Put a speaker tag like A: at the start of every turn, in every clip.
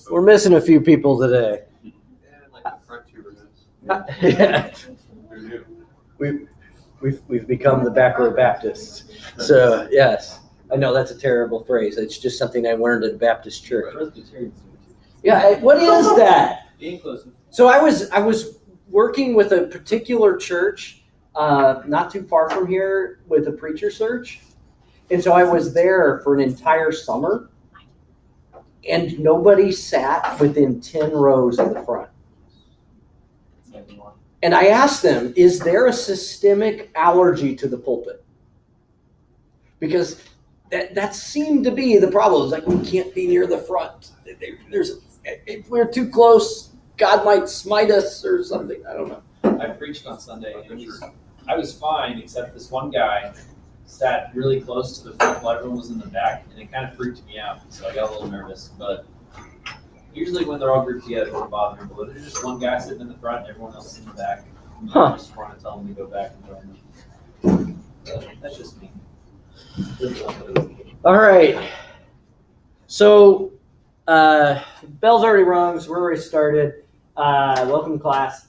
A: We're missing a few people today.
B: Yeah, like the front two
A: Yeah. We've become the back row Baptists. So yes, I know that's a terrible phrase. It's just something I learned at a Baptist church. Yeah, what is that? So I was working with a particular church, not too far from here, with a preacher search, and so I was there for an entire summer, and nobody sat within 10 rows of the front. And I asked them, is there a systemic allergy to the pulpit? Because that seemed to be the problem. It's like, we can't be near the front. If we're too close, God might smite us or something. I don't know.
C: I preached on Sunday, and I was fine, except this one guy sat really close to the front while everyone was in the back, and it kind of freaked me out. So I got a little nervous. But usually when they're all grouped together, it doesn't bother me. But there's just one guy sitting in the front, and everyone else is in the back. I just want to tell them to go back and join them. That's just me.
A: All right. So, bell's already rung, so we're already started. Welcome, class.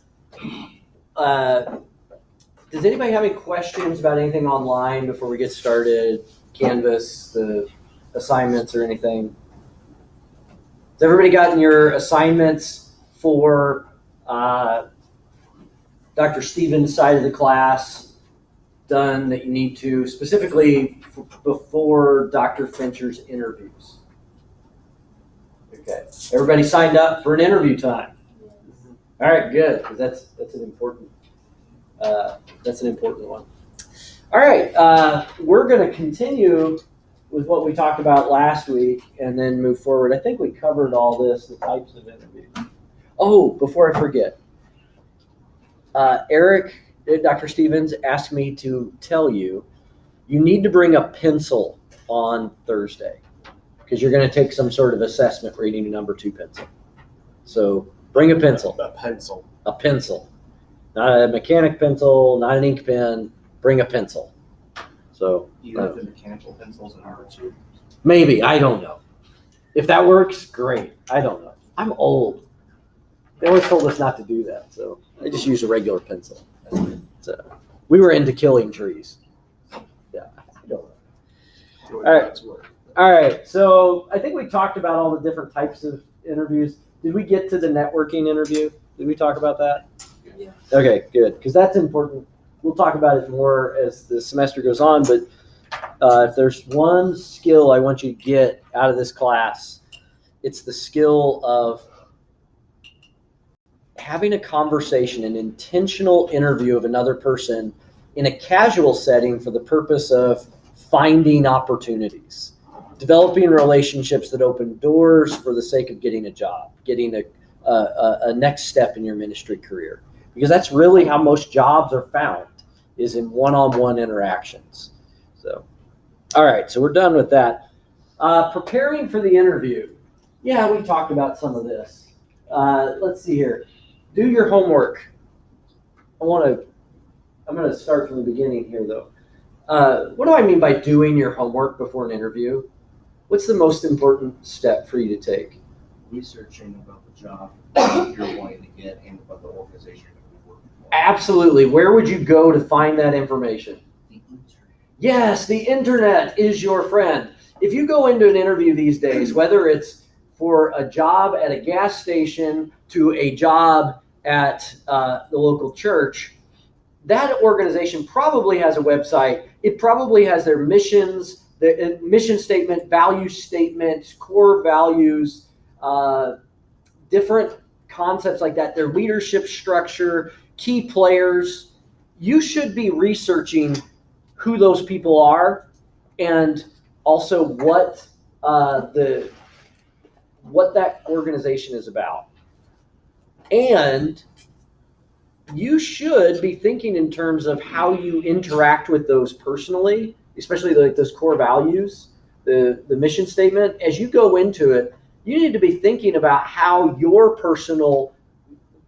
A: Does anybody have any questions about anything online before we get started? Canvas, the assignments, or anything? Has everybody gotten your assignments for Dr. Stevens' side of the class done that you need to, specifically before Dr. Fincher's interviews? Okay. Everybody signed up for an interview time? All right, good, because that's an important one. All right, we're going to continue with what we talked about last week and then move forward. I think we covered all this, the types of interviews. Oh, before I forget, Eric, Dr. Stevens asked me to tell you, you need to bring a pencil on Thursday because you're going to take some sort of assessment where you need a number 2 pencil. So bring a pencil. A pencil. Not a mechanic pencil, not an ink pen. Bring a pencil. So
B: Do you have the mechanical pencils in our too?
A: Maybe. I don't know. If that works, great. I don't know. I'm old. They always told us not to do that, so I just use a regular pencil. So, we were into killing trees. Yeah, I don't know. All right. So I think we talked about all the different types of interviews. Did we get to the networking interview? Did we talk about that?
B: Yeah.
A: Okay, good, because that's important. We'll talk about it more as the semester goes on, but if there's one skill I want you to get out of this class, it's the skill of having a conversation, an intentional interview of another person in a casual setting for the purpose of finding opportunities, developing relationships that open doors for the sake of getting a job, getting a next step in your ministry career. Because that's really how most jobs are found, is in one-on-one interactions. So, all right, so we're done with that. Preparing for the interview. Yeah, we talked about some of this. Let's see here. Do your homework. I'm going to start from the beginning here, though. What do I mean by doing your homework before an interview? What's the most important step for you to take?
B: Researching about the job that you're wanting to get and about the organization you're going to be working for.
A: Absolutely. Where would you go to find that information?
B: The internet.
A: Yes, the internet is your friend. If you go into an interview these days, whether it's for a job at a gas station to a job at the local church, that organization probably has a website. It probably has their missions, the mission statement, value statement, core values, different concepts like that, their leadership structure, key players. You should be researching who those people are and also what that organization is about. And you should be thinking in terms of how you interact with those personally, especially like those core values, the mission statement. As you go into it, you need to be thinking about how your personal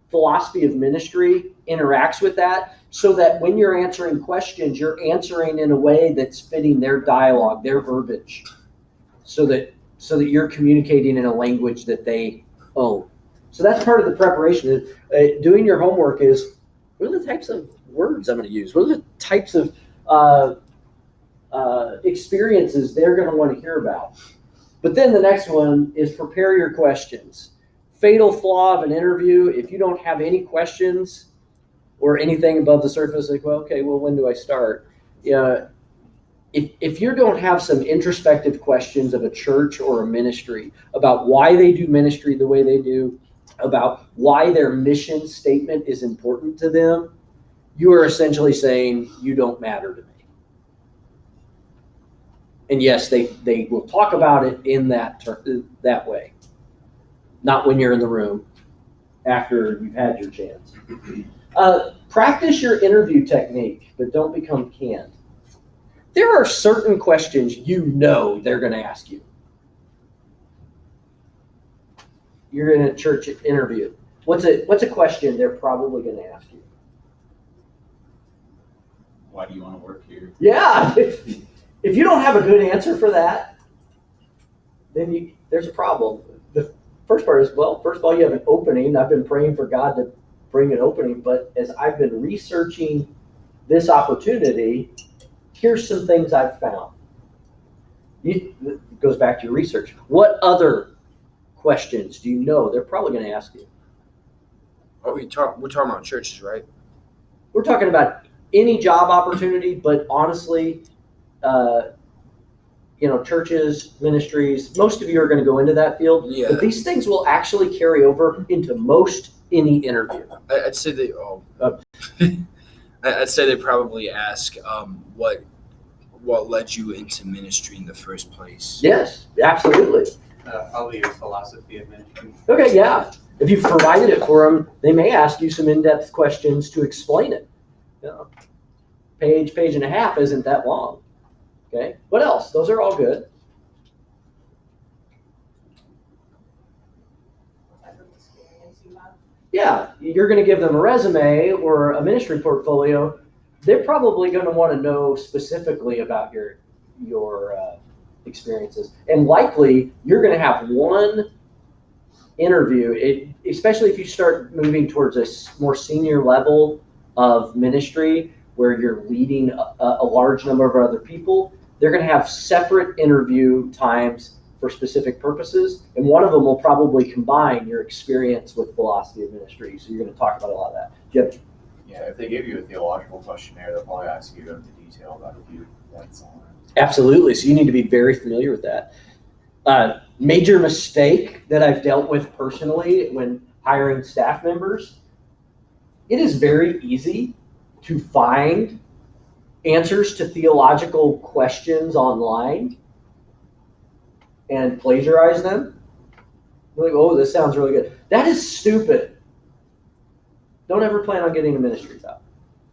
A: philosophy of ministry interacts with that, so that when you're answering questions, you're answering in a way that's fitting their dialogue, their verbiage, so that so that you're communicating in a language that they own. So that's part of the preparation. Doing your homework is, what are the types of words I'm going to use? What are the types of experiences they're going to want to hear about? But then the next one is prepare your questions. Fatal flaw of an interview, if you don't have any questions or anything above the surface, like, well, okay, well, when do I start? If you don't have some introspective questions of a church or a ministry about why they do ministry the way they do, about why their mission statement is important to them, you are essentially saying you don't matter to me. And yes, they will talk about it in that way, not when you're in the room after you've had your chance. Practice your interview technique, but don't become canned. There are certain questions you know they're going to ask you. You're in a church interview. What's a question they're probably going to ask you?
C: Why do you want to work here?
A: Yeah. If you don't have a good answer for that, then there's a problem. The first part is, well, first of all, you have an opening. I've been praying for God to bring an opening, but as I've been researching this opportunity, here's some things I've found. It goes back to your research. What other questions do you know they're probably going to ask you?
D: We're talking about churches, right?
A: We're talking about any job opportunity, but honestly, churches, ministries, most of you are going to go into that field.
D: Yeah.
A: But these things will actually carry over into most any interview.
D: I'd say they. I'd say they probably ask what led you into ministry in the first place.
A: Yes, absolutely.
B: Probably your philosophy of ministry.
A: Okay, yeah. If you've provided it for them, they may ask you some in-depth questions to explain it. Page and a half isn't that long. Okay, what else? Those are all good. Yeah, you're going to give them a resume or a ministry portfolio. They're probably going to want to know specifically about your experiences, and likely you're going to have one interview. Especially if you start moving towards a more senior level of ministry where you're leading a large number of other people, they're going to have separate interview times for specific purposes, and one of them will probably combine your experience with philosophy of ministry. So you're going to talk about a lot of that. Jim?
E: Yeah, if they give you a theological questionnaire, they'll probably ask you to go into detail about a few. That's all.
A: Absolutely. So you need to be very familiar with that. Major mistake that I've dealt with personally when hiring staff members, it is very easy to find answers to theological questions online and plagiarize them. You're like, oh, this sounds really good. That is stupid. Don't ever plan on getting a ministry job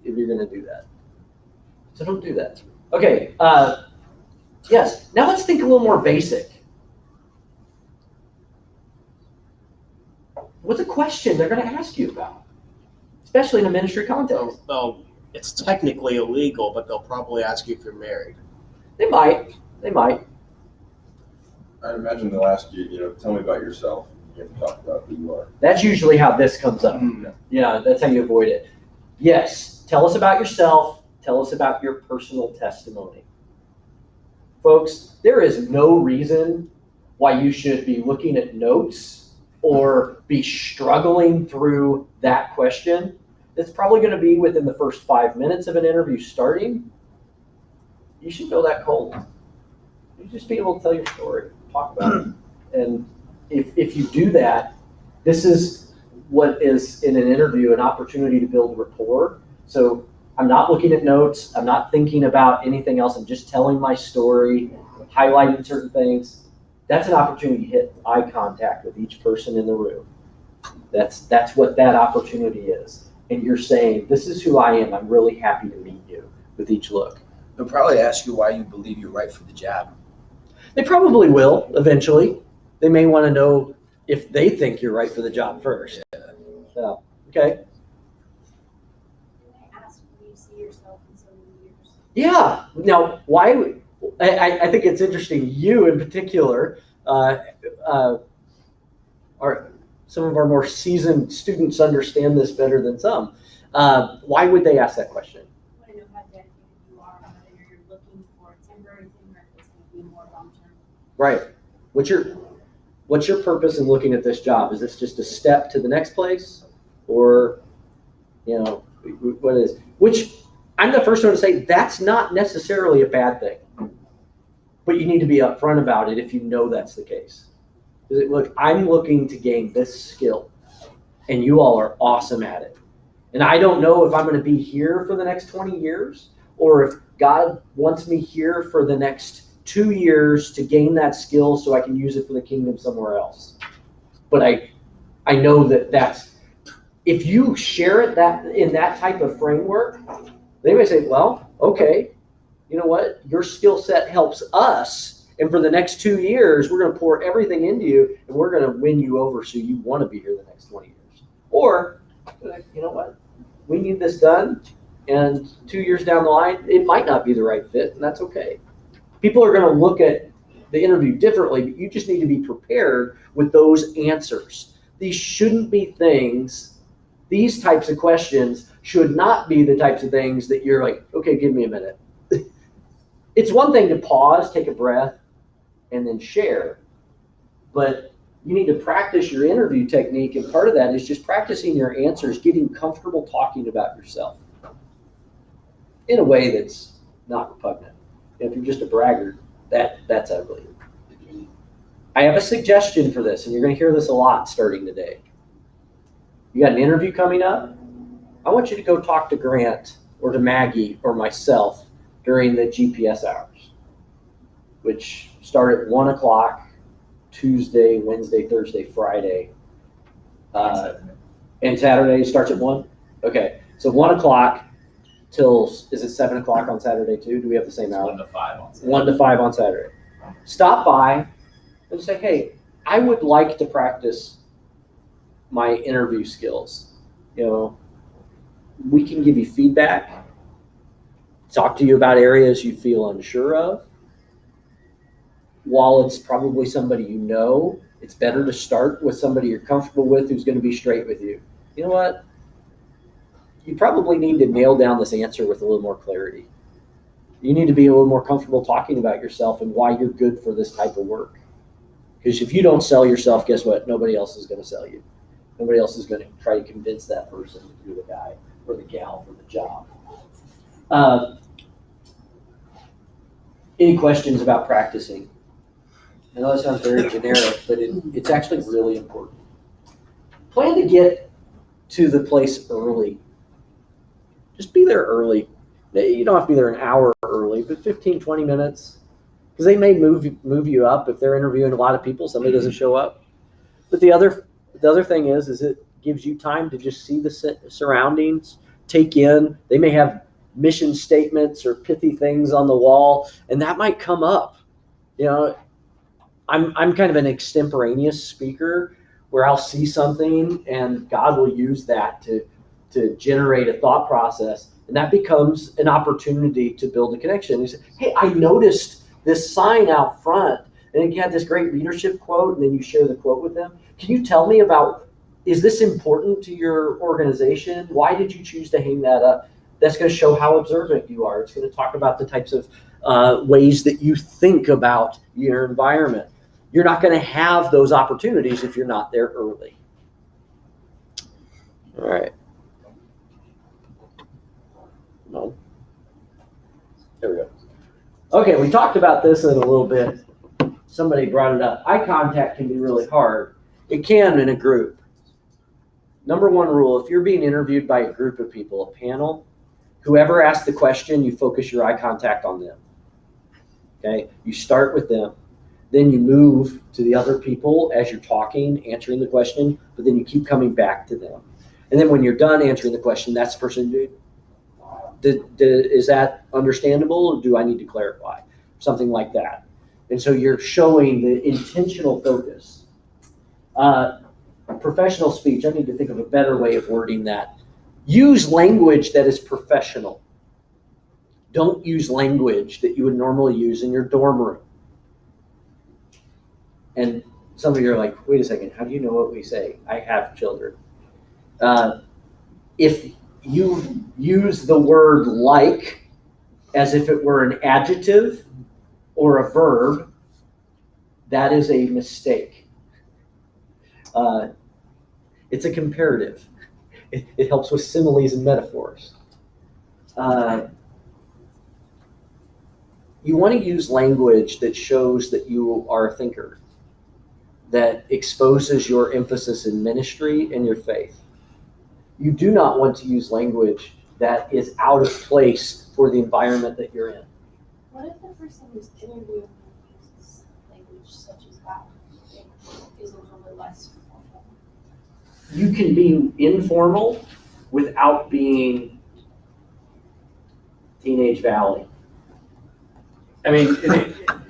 A: if you're going to do that. So don't do that. Okay. Yes. Now let's think a little more basic. What's a question they're going to ask you about, especially in a ministry context?
F: It's technically illegal, but they'll probably ask you if you're married.
A: They might.
G: I imagine they'll ask you, tell me about yourself. You have to talk about who you are.
A: That's usually how this comes up. Yeah, that's how you avoid it. Yes, tell us about yourself. Tell us about your personal testimony. Folks, there is no reason why you should be looking at notes or be struggling through that question. It's probably going to be within the first 5 minutes of an interview starting. You should know that cold. You just be able to tell your story, talk about it. And if you do that, this is what is in an interview an opportunity to build rapport. So I'm not looking at notes. I'm not thinking about anything else. I'm just telling my story, highlighting certain things. That's an opportunity to hit eye contact with each person in the room. That's what that opportunity is. And you're saying, this is who I am. I'm really happy to meet you with each look.
D: They'll probably ask you why you believe you're right for the job.
A: They probably will eventually. They may want to know if they think you're right for the job first. So, okay.
H: I ask, where you see yourself in so many years?
A: Yeah. Now, why? I think it's interesting. You in particular, Some of our more seasoned students understand this better than some. Why would they ask that question?
H: I want to know how dedicated you are, whether you're looking for a temporary thing or if it's going to be more long-term.
A: Right. What's your purpose in looking at this job? Is this just a step to the next place, or what is? Which I'm the first one to say that's not necessarily a bad thing, but you need to be upfront about it if you know that's the case. Look, I'm looking to gain this skill, and you all are awesome at it. And I don't know if I'm going to be here for the next 20 years, or if God wants me here for the next 2 years to gain that skill so I can use it for the kingdom somewhere else. But I know that's, if you share it in that type of framework, they may say, well, okay, you know what? Your skill set helps us. And for the next 2 years, we're going to pour everything into you, and we're going to win you over so you want to be here the next 20 years. Or, you know what? We need this done, and 2 years down the line, it might not be the right fit, and that's okay. People are going to look at the interview differently, but you just need to be prepared with those answers. These shouldn't be things, these types of questions should not be the types of things that you're like, okay, give me a minute. It's one thing to pause, take a breath, and then share. But you need to practice your interview technique, and part of that is just practicing your answers, getting comfortable talking about yourself in a way that's not repugnant. If you're just a braggart, that's ugly. I have a suggestion for this, and you're going to hear this a lot starting today. You got an interview coming up? I want you to go talk to Grant or to Maggie or myself during the GPS hours, which start at 1 o'clock, Tuesday, Wednesday, Thursday, Friday. And Saturday starts at 1? Okay, so 1 o'clock till, is it 7 o'clock on Saturday too? Do we have the same hour?
C: 1 to 5 on Saturday.
A: 1 to 5 on Saturday. Stop by and say, hey, I would like to practice my interview skills. We can give you feedback, talk to you about areas you feel unsure of. While it's probably somebody you know, it's better to start with somebody you're comfortable with who's going to be straight with you. You know what? You probably need to nail down this answer with a little more clarity. You need to be a little more comfortable talking about yourself and why you're good for this type of work. Because if you don't sell yourself, guess what? Nobody else is going to sell you. Nobody else is going to try to convince that person that you're the guy or the gal for the job. Any questions about practicing? I know that sounds very generic, but it's actually really important. Plan to get to the place early. Just be there early. You don't have to be there an hour early, but 15, 20 minutes. Because they may move you up if they're interviewing a lot of people, somebody doesn't show up. But the other thing is it gives you time to just see the surroundings, take in. They may have mission statements or pithy things on the wall, and that might come up. I'm kind of an extemporaneous speaker where I'll see something and God will use that to generate a thought process, and that becomes an opportunity to build a connection. You say, hey, I noticed this sign out front, and then you had this great leadership quote, and then you share the quote with them. Can you tell me about, is this important to your organization? Why did you choose to hang that up? That's going to show how observant you are. It's going to talk about the types of ways that you think about your environment. You're not going to have those opportunities if you're not there early. All right. No. There we go. Okay, we talked about this in a little bit. Somebody brought it up. Eye contact can be really hard. It can in a group. Number one rule, if you're being interviewed by a group of people, a panel, whoever asks the question, you focus your eye contact on them. Okay? You start with them. Then you move to the other people as you're talking, answering the question, but then you keep coming back to them. And then when you're done answering the question, that's the person, is that understandable, or do I need to clarify? Something like that. And so you're showing the intentional focus. Professional speech, I need to think of a better way of wording that. Use language that is professional. Don't use language that you would normally use in your dorm room. And some of you are like, wait a second, how do you know what we say? I have children. If you use the word like as if it were an adjective or a verb, that is a mistake. It's a comparative. It helps with similes and metaphors. You want to use language that shows that you are a thinker, that exposes your emphasis in ministry and your faith. You do not want to use language that is out of place for the environment that you're in.
H: What if the person who's interviewing uses language such as that and is a little bit less formal?
A: You can be informal without being Teenage Valley. I mean,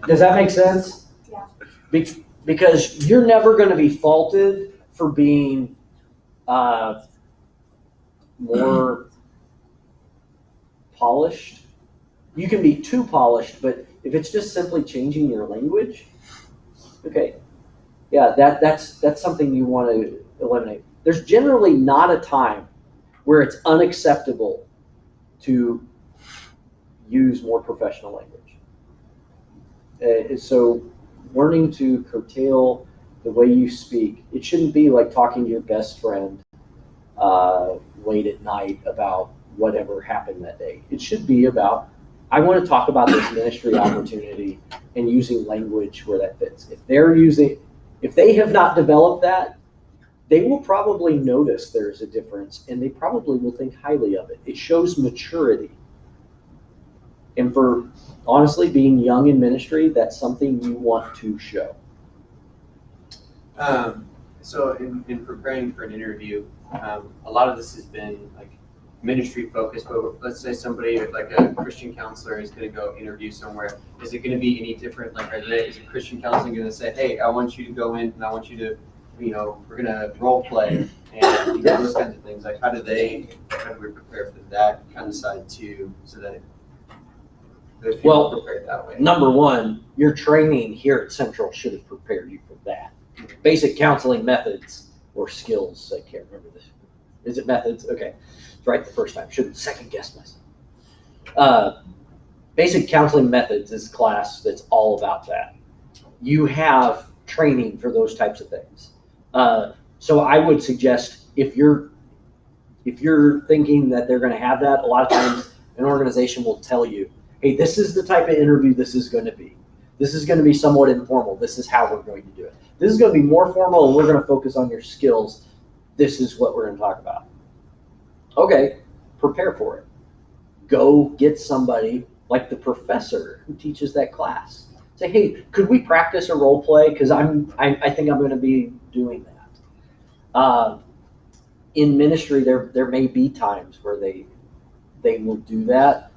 A: does that make sense?
H: Yeah.
A: Because you're never going to be faulted for being more polished. You can be too polished, but if it's just simply changing your language, okay, yeah, that's something you want to eliminate. There's generally not a time where it's unacceptable to use more professional language. So learning to curtail the way you speak, it shouldn't be like talking to your best friend late at night about whatever happened that day. It should be about, I want to talk about this ministry opportunity and using language where that fits. If they have not developed that, they will probably notice there's a difference and they probably will think highly of it. It shows maturity. And for honestly being young in ministry, that's something you want to show.
I: So in preparing for an interview, a lot of this has been like ministry focused, but let's say somebody like a Christian counselor is going to go interview somewhere. Is it going to be any different? Like, is a Christian counseling going to say, hey, I want you to go in and I want you to, we're going to role play and those kinds of things. Like, how do we prepare for that kind of side too, so that they feel prepared that way?
A: Number one, your training here at Central should have prepared you for that. Basic counseling methods or skills. I can't remember this. Is it methods? Okay. It's right the first time. Shouldn't second guess myself. Basic counseling methods is a class that's all about that. You have training for those types of things. So I would suggest if you're thinking that they're going to have that, a lot of times an organization will tell you, hey, this is the type of interview this is going to be. This is going to be somewhat informal. This is how we're going to do it. This is going to be more formal and we're going to focus on your skills. This is what we're going to talk about. Okay, prepare for it. Go get somebody like the professor who teaches that class. Say, hey, could we practice a role play? Because I think I'm going to be doing that. In ministry, there may be times where they will do that.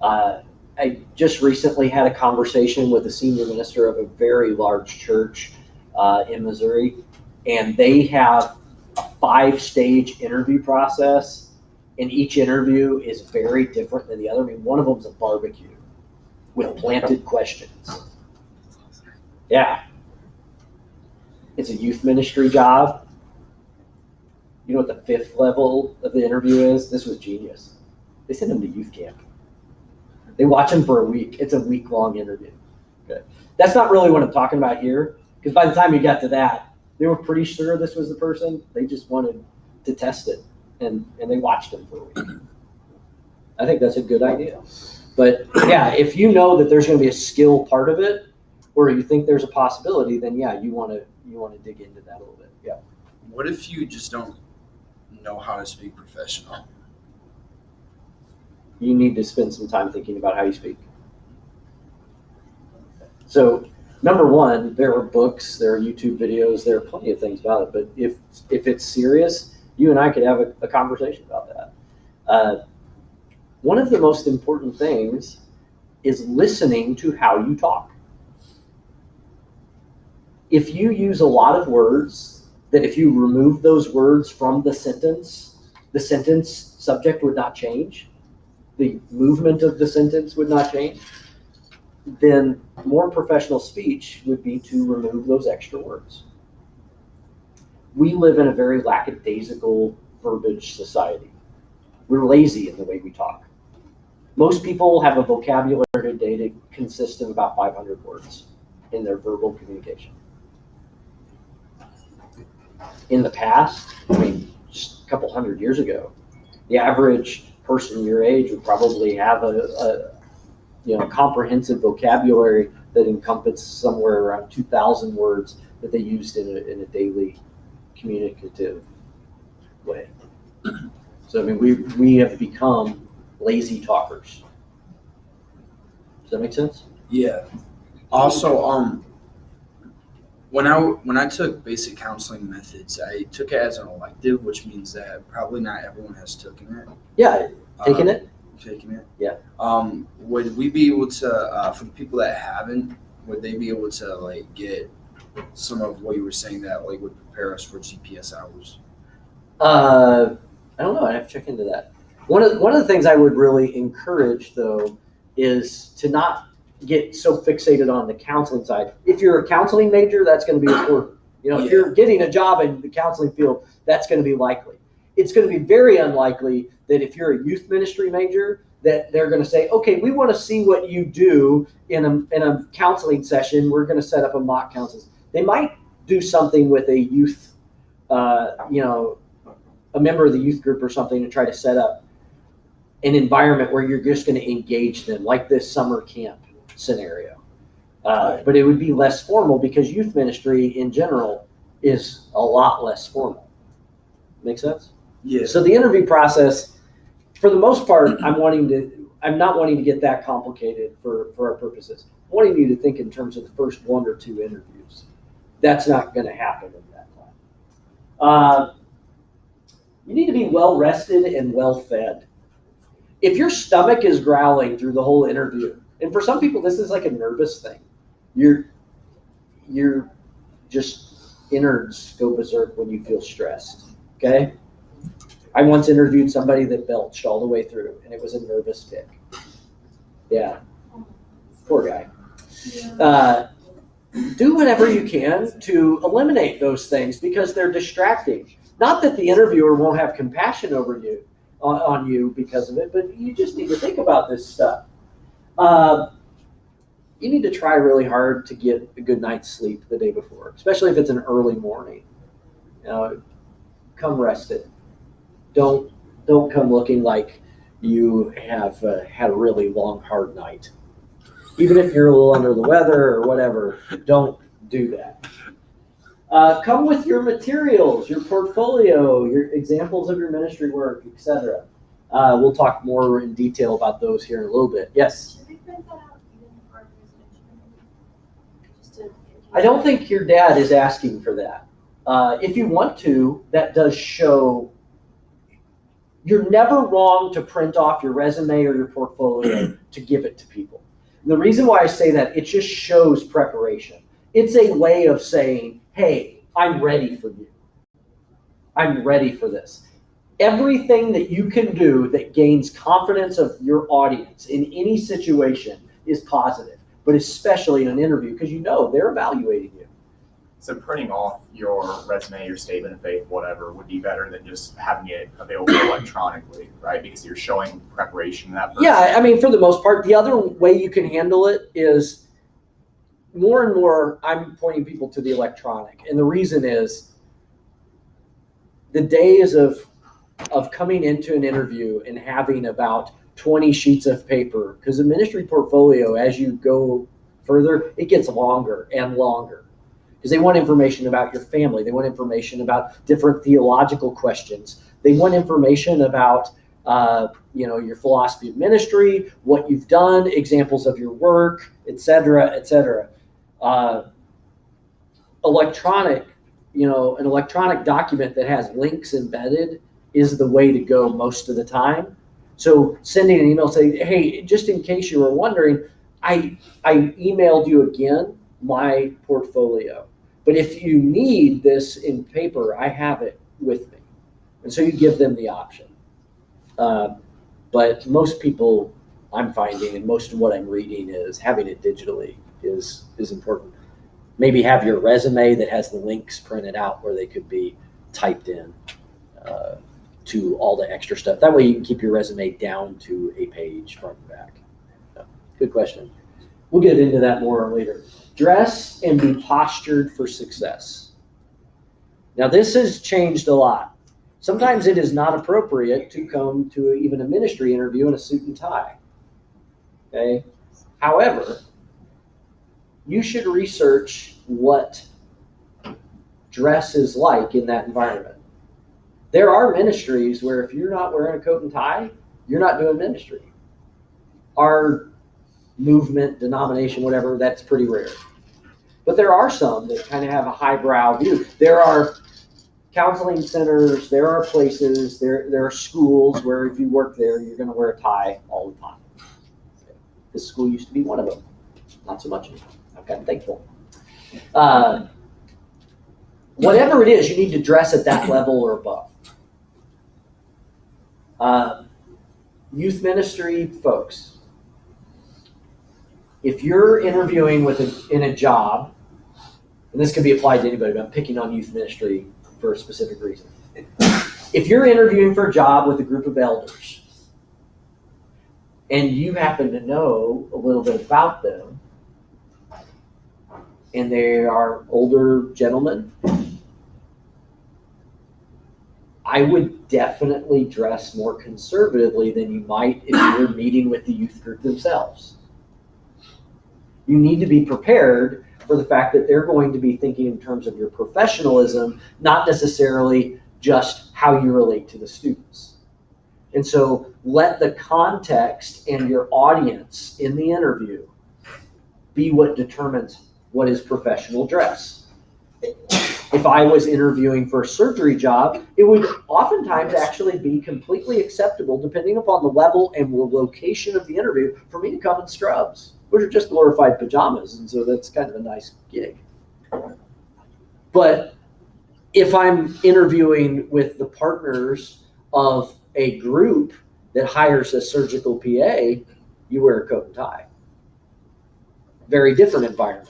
A: I just recently had a conversation with a senior minister of a very large church in Missouri, and they have a 5-stage interview process, and each interview is very different than the other. I mean, one of them is a barbecue with planted questions. Yeah. It's a youth ministry job. You know what the 5th level of the interview is? This was genius. They send them to youth camp. They watch them for a week. It's a week-long interview. Okay. That's not really what I'm talking about here, because by the time you got to that, they were pretty sure this was the person. They just wanted to test it, and they watched them for a week. I think that's a good idea. But yeah, if you know that there's going to be a skill part of it, or you think there's a possibility, then yeah, you want to dig into that a little bit. Yeah.
D: What if you just don't know how to speak professional?
A: You need to spend some time thinking about how you speak. So, number one, there are books, there are YouTube videos, there are plenty of things about it. But if it's serious, you and I could have a conversation about that. One of the most important things is listening to how you talk. If you use a lot of words that if you remove those words from the sentence subject would not change. The movement of the sentence would not change. then more professional speech would be to remove those extra words. We live in a very lackadaisical verbiage society. We're lazy in the way we talk. Most people have a vocabulary today that consists of about 500 words in their verbal communication. In the past, I mean, just a couple hundred years ago, the average person your age would probably have a comprehensive vocabulary that encompassed somewhere around 2,000 words that they used in a daily communicative way. So I mean, we have become lazy talkers. Does that make sense?
D: Yeah. Also, when I took basic counseling methods, I took it as an elective, which means that probably not everyone has taken it.
A: Yeah, taking it.
D: Taking it.
A: Yeah.
D: Would we be able to, for the people that haven't, would they be able to like get some of what you were saying that like would prepare us for GPS hours?
A: I don't know. I'd have to check into that. One of the things I would really encourage, though, is to not get so fixated on the counseling side. If you're a counseling major, that's going to be important. If you're getting a job in the counseling field, that's going to be likely. It's going to be very unlikely that if you're a youth ministry major, that they're going to say, okay, we want to see what you do in a counseling session. We're going to set up a mock counseling. They might do something with a youth, a member of the youth group or something to try to set up an environment where you're just going to engage them, like this summer camp scenario. But it would be less formal because youth ministry in general is a lot less formal. Make sense?
D: Yeah.
A: So the interview process, for the most part, I'm not wanting to get that complicated for our purposes. I'm wanting you to think in terms of the first 1 or 2 interviews. That's not going to happen in that time. You need to be well rested and well fed. If your stomach is growling through the whole interview, and for some people this is like a nervous thing, your just innards go berserk when you feel stressed. Okay? I once interviewed somebody that belched all the way through, and it was a nervous tick. Yeah. Poor guy. Do whatever you can to eliminate those things because they're distracting. Not that the interviewer won't have compassion over you, on you because of it, but you just need to think about this stuff. You need to try really hard to get a good night's sleep the day before, especially if it's an early morning. Come rested. Don't come looking like you have had a really long, hard night. Even if you're a little under the weather or whatever, don't do that. Come with your materials, your portfolio, your examples of your ministry work, etc. We'll talk more in detail about those here in a little bit. Yes?
H: Should we print that out even for our presentation? Just to.
A: I don't think your dad is asking for that. If you want to, that does show. You're never wrong to print off your resume or your portfolio to give it to people. And the reason why I say that, it just shows preparation. It's a way of saying, hey, I'm ready for you. I'm ready for this. Everything that you can do that gains confidence of your audience in any situation is positive, but especially in an interview because they're evaluating you.
E: So printing off your resume, your statement of faith, whatever, would be better than just having it available electronically, right? Because you're showing preparation in that person.
A: Yeah, I mean, for the most part, the other way you can handle it is more and more I'm pointing people to the electronic. And the reason is the days of coming into an interview and having about 20 sheets of paper, because the ministry portfolio, as you go further, it gets longer and longer. Because they want information about your family. They want information about different theological questions. They want information about, your philosophy of ministry, what you've done, examples of your work, et cetera, et cetera. An electronic document that has links embedded is the way to go most of the time. So sending an email saying, hey, just in case you were wondering, I emailed you again my portfolio. But if you need this in paper, I have it with me. And so you give them the option. But most people I'm finding, and most of what I'm reading is having it digitally is important. Maybe have your resume that has the links printed out where they could be typed in to all the extra stuff. That way you can keep your resume down to a page front and back. So, good question. We'll get into that more later. Dress and be postured for success. Now this has changed a lot. Sometimes it is not appropriate to come to even a ministry interview in a suit and tie. Okay. However, you should research what dress is like in that environment. There are ministries where if you're not wearing a coat and tie, you're not doing ministry. Our movement, denomination, whatever, that's pretty rare. But there are some that kind of have a highbrow view. There are counseling centers, there are places, there are schools where if you work there, you're going to wear a tie all the time. This school used to be one of them. Not so much anymore. I've gotten thankful. Whatever it is, you need to dress at that level or above. Youth ministry folks, if you're interviewing in a job, and this can be applied to anybody, but I'm picking on youth ministry for a specific reason. If you're interviewing for a job with a group of elders, and you happen to know a little bit about them, and they are older gentlemen, I would definitely dress more conservatively than you might if you're meeting with the youth group themselves. You need to be prepared for the fact that they're going to be thinking in terms of your professionalism, not necessarily just how you relate to the students. And so let the context and your audience in the interview be what determines what is professional dress. If I was interviewing for a surgery job, it would oftentimes actually be completely acceptable, depending upon the level and the location of the interview, for me to come in scrubs, which are just glorified pajamas. And so that's kind of a nice gig. But if I'm interviewing with the partners of a group that hires a surgical PA, you wear a coat and tie. Very different environment.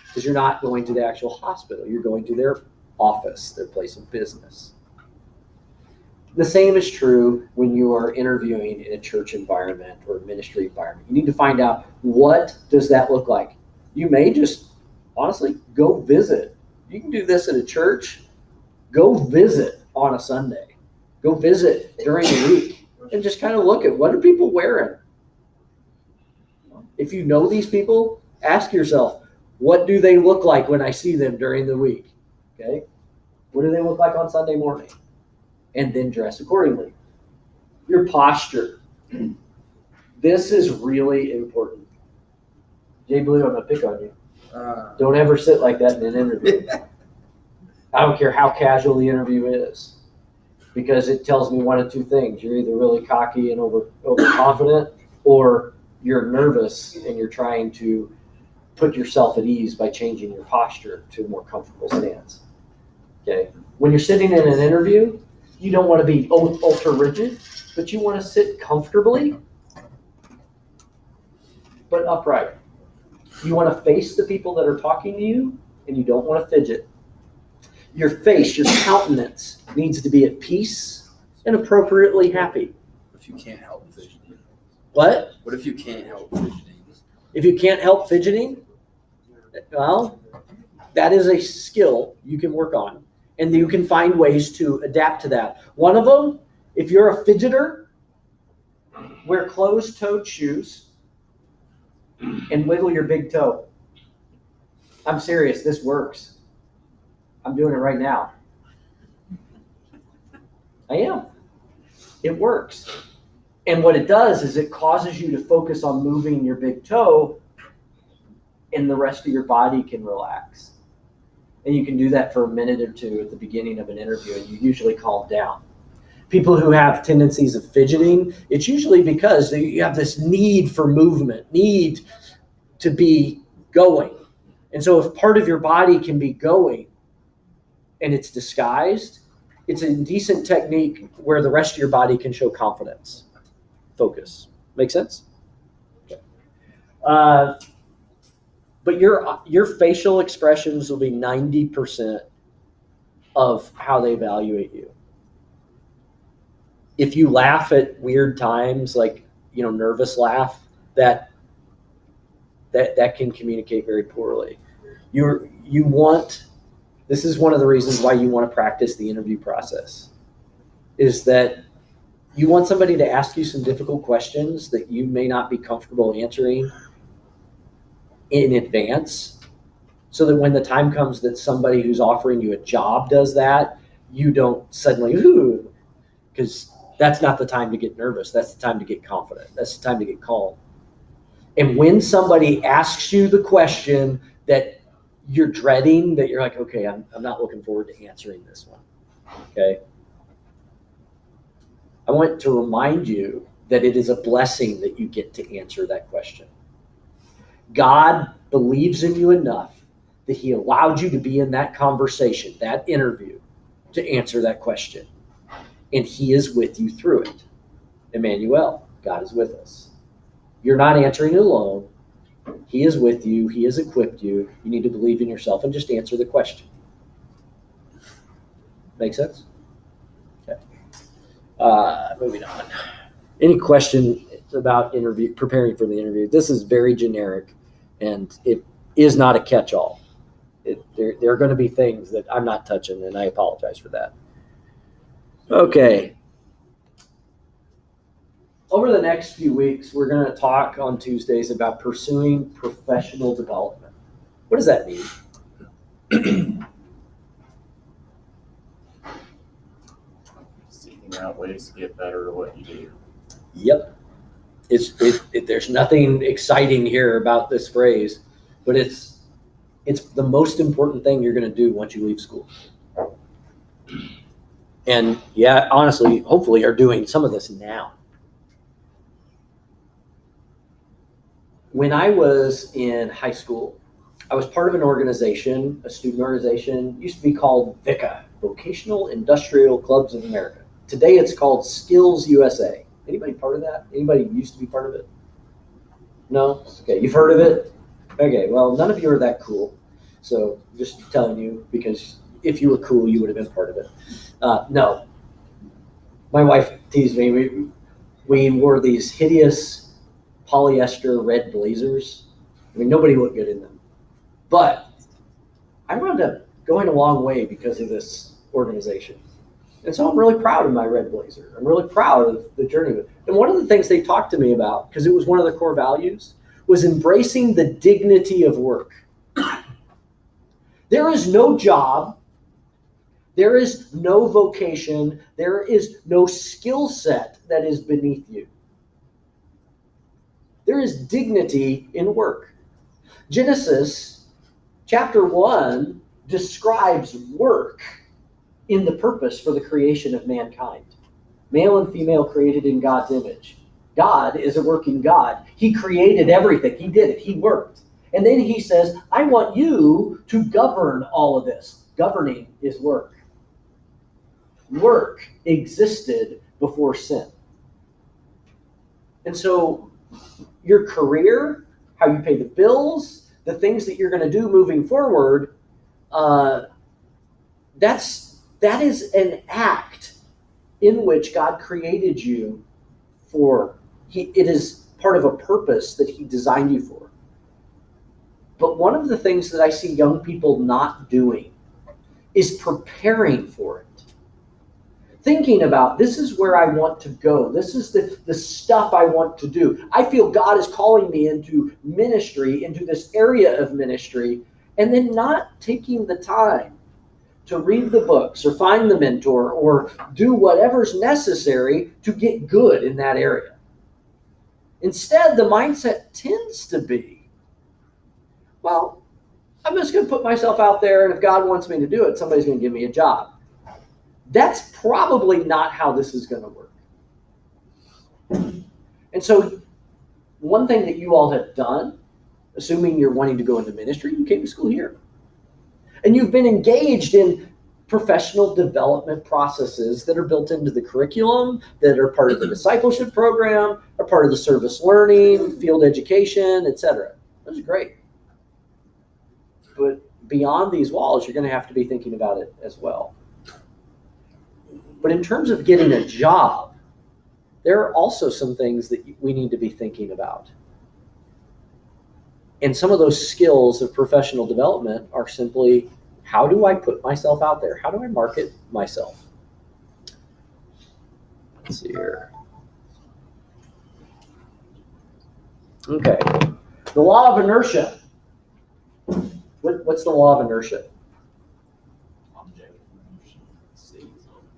A: Because you're not going to the actual hospital. You're going to their office, their place of business. The same is true when you are interviewing in a church environment or ministry environment. You need to find out, what does that look like? You may just, honestly, go visit. You can do this at a church. Go visit on a Sunday. Go visit during the week and just kind of look at, what are people wearing? If you know these people, ask yourself, what do they look like when I see them during the week? Okay. What do they look like on Sunday morning? And then dress accordingly. Your posture. This is really important. Jay Blue, I'm going to pick on you. Don't ever sit like that in an interview. I don't care how casual the interview is, because it tells me one of two things. You're either really cocky and overconfident, or you're nervous and you're trying to put yourself at ease by changing your posture to a more comfortable stance. Okay. When you're sitting in an interview, you don't want to be ultra rigid, but you want to sit comfortably, but upright. You want to face the people that are talking to you, and you don't want to fidget. Your face, your countenance needs to be at peace and appropriately happy.
D: If you can't help fidgeting.
A: What?
D: What if you can't help fidgeting?
A: If you can't help fidgeting, well, that is a skill you can work on, and you can find ways to adapt to that. One of them, if you're a fidgeter, wear closed-toed shoes and wiggle your big toe. I'm serious, this works. I'm doing it right now. I am. It works. And what it does is it causes you to focus on moving your big toe, and the rest of your body can relax. And you can do that for a minute or two at the beginning of an interview, and you usually calm down. People who have tendencies of fidgeting, it's usually because you have this need for movement, need to be going. And so if part of your body can be going and it's disguised, it's a decent technique where the rest of your body can show confidence. Focus. Make sense? Okay. But your facial expressions will be 90% of how they evaluate you. If you laugh at weird times, like, nervous laugh, that can communicate very poorly. This is one of the reasons why you want to practice the interview process, is that you want somebody to ask you some difficult questions that you may not be comfortable answering in advance, so that when the time comes that somebody who's offering you a job does that, you don't suddenly, ooh, because that's not the time to get nervous. That's the time to get confident. That's the time to get calm. And when somebody asks you the question that you're dreading, that you're like, okay, I'm not looking forward to answering this one. Okay. I want to remind you that it is a blessing that you get to answer that question. God believes in you enough that he allowed you to be in that conversation, that interview, to answer that question. And he is with you through it. Emmanuel, God is with us. You're not answering it alone. He is with you. He has equipped you. You need to believe in yourself and just answer the question. Make sense? Okay. Moving on. Any question about preparing for the interview? This is very generic, and it is not a catch-all. There are going to be things that I'm not touching, and I apologize for that. Okay. Over the next few weeks, we're going to talk on Tuesdays about pursuing professional development. What does that mean?
E: Seeking out ways to get better at what you do.
A: Yep. There's nothing exciting here about this phrase, but it's the most important thing you're going to do once you leave school. And yeah, honestly, hopefully are doing some of this now. When I was in high school, I was part of an organization, a student organization, used to be called VICA, Vocational Industrial Clubs of America. Today it's called Skills USA. Anybody part of that? Anybody used to be part of it? No? Okay, you've heard of it? Okay, well, none of you are that cool. So just telling you, because if you were cool, you would have been part of it. No. My wife teased me. We wore these hideous polyester red blazers. I mean, nobody looked good in them. But I wound up going a long way because of this organization. And so I'm really proud of my red blazer. I'm really proud of the journey. And one of the things they talked to me about, because it was one of the core values, was embracing the dignity of work. There is no job, there is no vocation, there is no skill set that is beneath you. There is dignity in work. Genesis chapter 1 describes work in the purpose for the creation of mankind. Male and female created in God's image. God is a working God. He created everything. He did it. He worked. And then he says, I want you to govern all of this. Governing is work. Work existed before sin. And so your career, how you pay the bills, the things that you're going to do moving forward, that is an act in which God created you for. It is part of a purpose that he designed you for. But one of the things that I see young people not doing is preparing for it. Thinking about, this is where I want to go. This is the stuff I want to do. I feel God is calling me into ministry, into this area of ministry, and then not taking the time to read the books or find the mentor or do whatever's necessary to get good in that area. Instead, the mindset tends to be, well, I'm just going to put myself out there, and if God wants me to do it, somebody's going to give me a job. That's probably not how this is going to work. And so one thing that you all have done, assuming you're wanting to go into ministry, you came to school here. And you've been engaged in professional development processes that are built into the curriculum, that are part of the discipleship program, are are part of the service learning, field education, etc. Those are great. But beyond these walls, you're going to have to be thinking about it as well. But in terms of getting a job, there are also some things that we need to be thinking about. And some of those skills of professional development are simply, how do I put myself out there? How do I market myself? Let's see here. Okay. The law of inertia. What's the law of inertia?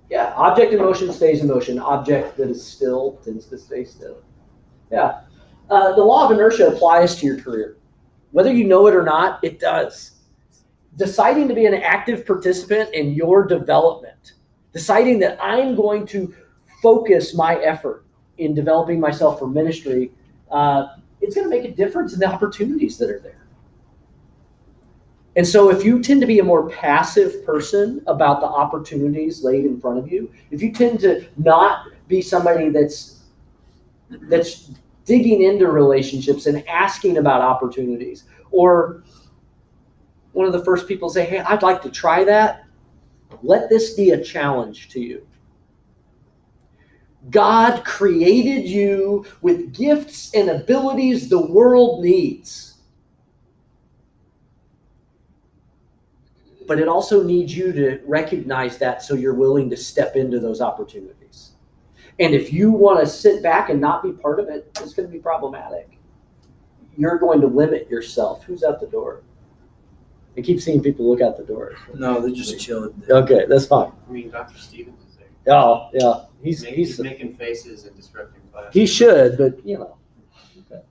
A: Yeah, object in motion stays in motion. Object that is still tends to stay still. Yeah. The law of inertia applies to your career. Whether you know it or not, it does. Deciding to be an active participant in your development, deciding that I'm going to focus my effort in developing myself for ministry, it's going to make a difference in the opportunities that are there. And so if you tend to be a more passive person about the opportunities laid in front of you, if you tend to not be somebody that's digging into relationships and asking about opportunities, or one of the first people say, hey, I'd like to try that, let this be a challenge to you. God created you with gifts and abilities the world needs. But it also needs you to recognize that so you're willing to step into those opportunities. And if you want to sit back and not be part of it, it's going to be problematic. You're going to limit yourself. Who's out the door? I keep seeing people look out the door.
D: No, they're just chilling.
A: Okay, that's fine.
I: I mean, Dr. Stevens is there.
A: Oh, yeah.
I: He's
A: He's
I: making faces and disrupting class.
A: he should, but you know. Okay.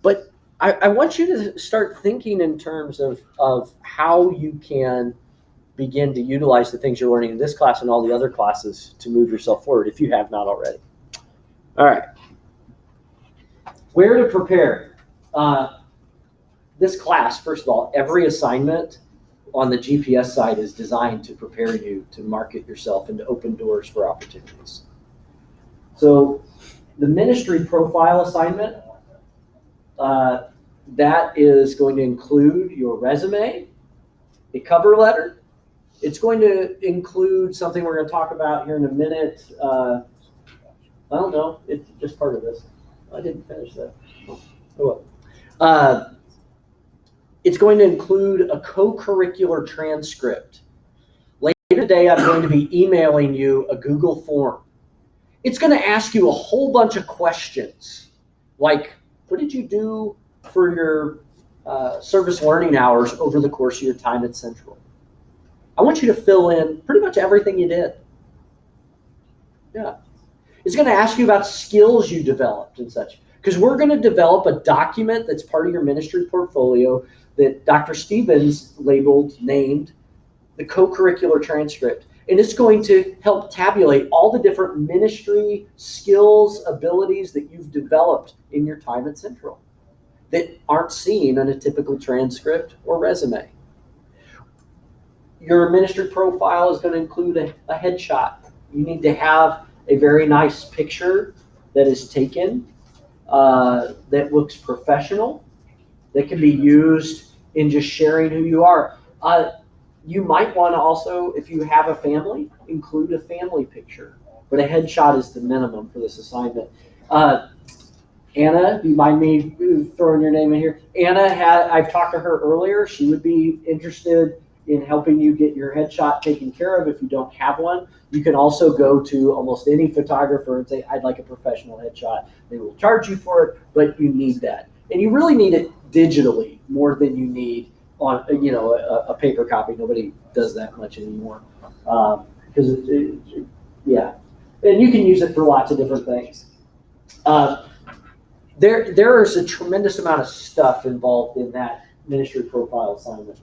A: But I want you to start thinking in terms of how you can begin to utilize the things you're learning in this class and all the other classes to move yourself forward if you have not already. All right. Where to prepare? This class, first of all, every assignment on the GPS side is designed to prepare you to market yourself and to open doors for opportunities. So the ministry profile assignment, that is going to include your resume, a cover letter. It's going to include something we're going to talk about here in a minute. I don't know. It's just part of this. I didn't finish that. Oh, well. It's going to include a co-curricular transcript. Later today, I'm going to be emailing you a Google form. It's going to ask you a whole bunch of questions, like, what did you do for your service learning hours over the course of your time at Central? I want you to fill in pretty much everything you did. Yeah. It's going to ask you about skills you developed and such, because we're going to develop a document that's part of your ministry portfolio that Dr. Stevens named the co-curricular transcript. And it's going to help tabulate all the different ministry skills, abilities that you've developed in your time at Central that aren't seen on a typical transcript or resume. Your ministry profile is going to include a headshot. You need to have a very nice picture that is taken that looks professional, that can be used in just sharing who you are. You might want to also, if you have a family, include a family picture, but a headshot is the minimum for this assignment. Anna, do you mind me throwing your name in here? Anna, I've talked to her earlier. She would be interested in helping you get your headshot taken care of if you don't have one. You can also go to almost any photographer and say, I'd like a professional headshot. They will charge you for it, but you need that. And you really need it digitally more than you need on a paper copy. Nobody does that much anymore. Because yeah. And you can use it for lots of different things. There is a tremendous amount of stuff involved in that ministry profile assignment.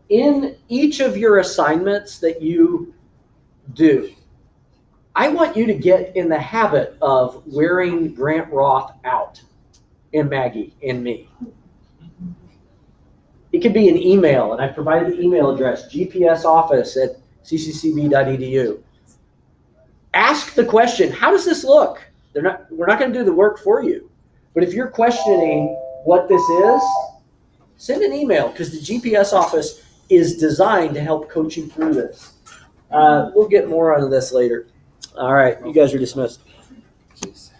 A: In each of your assignments that you do, I want you to get in the habit of wearing Grant Roth out, and Maggie and me. It could be an email, and I provided the email address, gpsoffice@cccb.edu. ask the question, how does this look? We're not going to do the work for you. But if you're questioning what this is, send an email, because the GPS office is designed to help coach you through this. We'll get more onto this later. All right, you guys are dismissed.
D: Jeez.